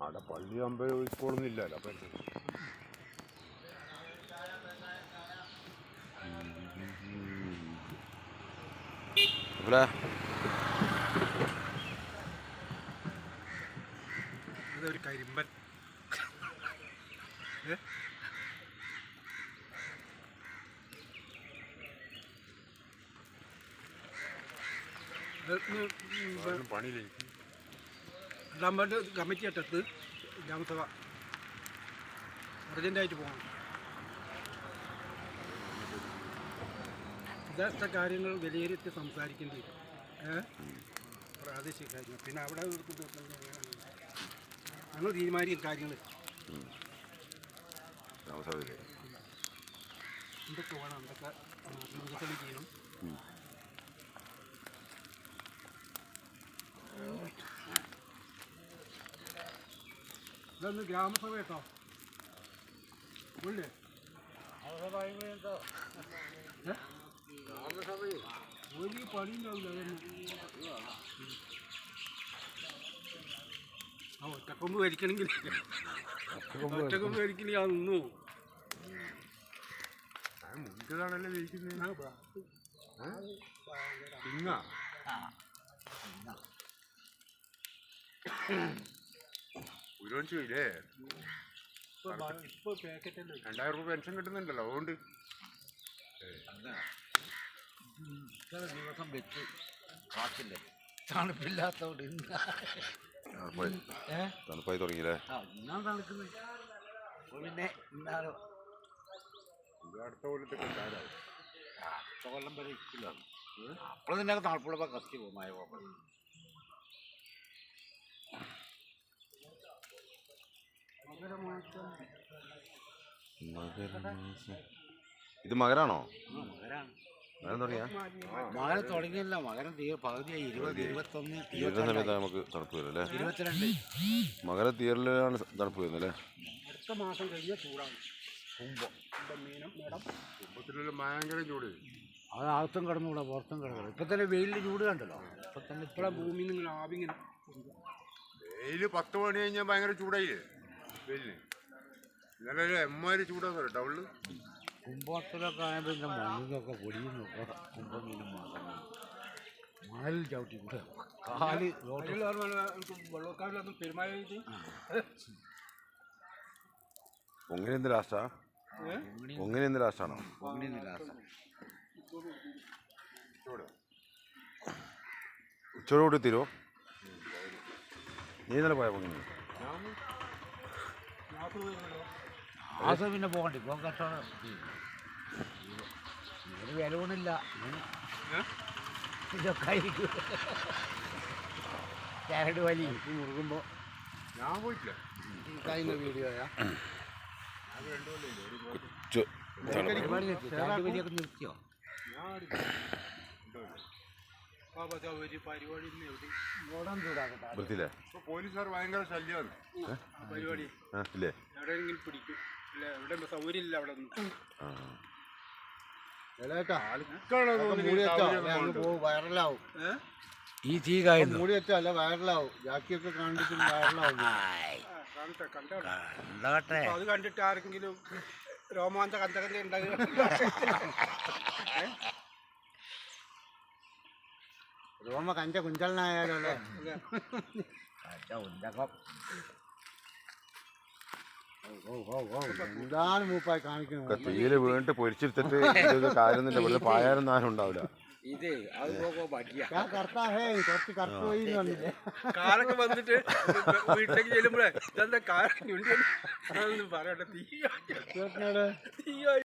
അവിടെ പള്ളി അമ്പലം ഇപ്പോഴൊന്നും ഇല്ലല്ലോ അപ്പം ഇതൊരു കരിമ്പൻ പണിയിലേക്ക് രണ്ടാമത് കമ്മിറ്റി അറ്റത്ത് ഗ്രാമസഭ അർജൻറ്റായിട്ട് പോകണം. യഥാർത്ഥ കാര്യങ്ങൾ വിലയിരുത്തി സംസാരിക്കേണ്ടി വരും. പ്രാദേശിക കാര്യങ്ങൾ പിന്നെ അവിടെ ഞങ്ങൾ തീരുമാനിക്കും കാര്യങ്ങൾ എന്തൊക്കെ വേണം, എന്തൊക്കെ വികസനം ചെയ്യണം. ഇതൊന്ന് ഗ്രാമസഭ കേട്ടോ ഉള്ളേ ഒരു പണി ഉണ്ടാവില്ല. ഒറ്റക്കൊമ്പ് ഭരിക്കണമെങ്കിൽ ഒറ്റക്കൊമ്പ് ഭരിക്കണമെങ്കിൽ അത് നിന്നു മുൻകതാണല്ലേ ജയിക്കുന്നത്. ഉരുവഞ്ചില്ലേ ഇപ്പോൾ പാക്കറ്റല്ലേ 2000 രൂപ പെൻഷൻ കിട്ടുന്നുണ്ടല്ലോ. അതുകൊണ്ട് ഇത്ര ദിവസം വെച്ച് കാട്ടില്ലേ തണുപ്പില്ലാത്തോണ്ട് തണുപ്പായി തുടങ്ങിയില്ലേ? ഇന്നാണ് തണുക്കുന്നത്. പിന്നെ ഇന്നാലോ അടുത്ത കൊല്ലത്തേക്ക് കാലാവും. അടുത്ത കൊല്ലം വരെ ഇരിക്കില്ലാണ്. അപ്പോൾ തന്നെ തണുപ്പുള്ളപ്പോൾ കത്തി പോകും. മായ പോകുമ്പോൾ ഇത് മകരാണോ? മകരാണ്. മകരം തുടങ്ങിയ മകരം തുടങ്ങിയില്ല. മകരം പകുതിയായി. 20, 21, സമയത്ത് നമുക്ക് തണുപ്പ് വരും അല്ലേ? 22 മകര തീയറിലാണ് തണുപ്പ് വരുന്നത് അല്ലേ? അടുത്ത മാസം കഴിഞ്ഞാൽ ചൂടാണ്. കുമ്പത്തിലുള്ള ഭയങ്കര ചൂട്. അത് അകത്തും കിടന്നുകൂടാ, പുറത്തും കിടക്കണം. ഇപ്പം തന്നെ വെയിലിൽ ചൂട് കണ്ടല്ലോ. ഇപ്പം തന്നെ ഇപ്പോഴാണ് ഭൂമിയിൽ നിന്ന് ആവിങ്ങനെ വെയിൽ 10 മണി കഴിഞ്ഞാൽ ഭയങ്കര ചൂടായില്ലേ വെയിലിന്? ഇന്നലെ എമ്മാതിരി ചൂടാന്ന് പറയും ടൗണിൽ. കുമ്പത്തിലൊക്കെ ആയപ്പോൾ പിന്നെ മണ്ണിലൊക്കെ പൊടിയുന്നു. കുമ്പമീനും മണലിൽ ചവിട്ടി കൂടെ കാല് വെള്ളക്കാരിലൊന്നും പെരുമാറിയിട്ട് പൊങ്ങിനെന്ത് ലാസ്റ്റാ? പൊങ്ങിനെന്ത് ലാസ്റ്റാണോ? ഉച്ചയോടുകൂടി തീരുമോ? നീ ഇന്നലെ പോയാൽ പൊങ്ങിന് മാസം പിന്നെ പോകണ്ടേ? ഇപ്പോൾ കച്ചവടം ഇതിന് വില കൊണ്ടില്ല. ഇതൊക്കെ ആയിരിക്കും ചരട് വലി മുറുകുമ്പോൾ. ഞാൻ പോയിട്ടില്ല. കഴിഞ്ഞ വീഡിയോയാ വലിയൊക്കെ നിർത്തിയോ? വൃത്തിയില്ലേ? പോലീസുകാർ ഭയങ്കര ശല്യമാണ്. പരിപാടി ഇല്ലേ? എവിടെയെങ്കിലും പിടിക്കും. ഇല്ല എവിടെ സൗകര്യം ഇല്ല അവിടെ ഒന്നും. വൈറലാവും. ഈ തീ കായുന്നു മൂടി വെച്ചല്ല വൈറലാവും. ജാക്കിയൊക്കെ കണ്ടിട്ട് വൈറലാവും. കണ്ടോട്ടെ. അത് കണ്ടിട്ട് ആർക്കെങ്കിലും രോമാഞ്ച കന്തകന്റെ ഉണ്ടാകുക. രോമ കഞ്ച കുഞ്ചലനായാലോ അല്ലേ? ഉണ്ടകം എന്താണ് മൂപ്പായി കാണിക്കുന്നത്? തീയില് വീണിട്ട് പൊരിച്ചെടുത്തിട്ട് കാര്യമൊന്നുമില്ല. ഇവിടുത്തെ പായാലൊന്നും ആരും ഉണ്ടാവില്ല. ഇത് അത് കുറച്ച് കറുത്ത് പോയി കാലൊക്കെ വന്നിട്ട് വീട്ടിലേക്ക് ചെല്ലുമ്പോഴേ ഇതെന്താ കാലൊക്കെ പറയട്ടെ തീ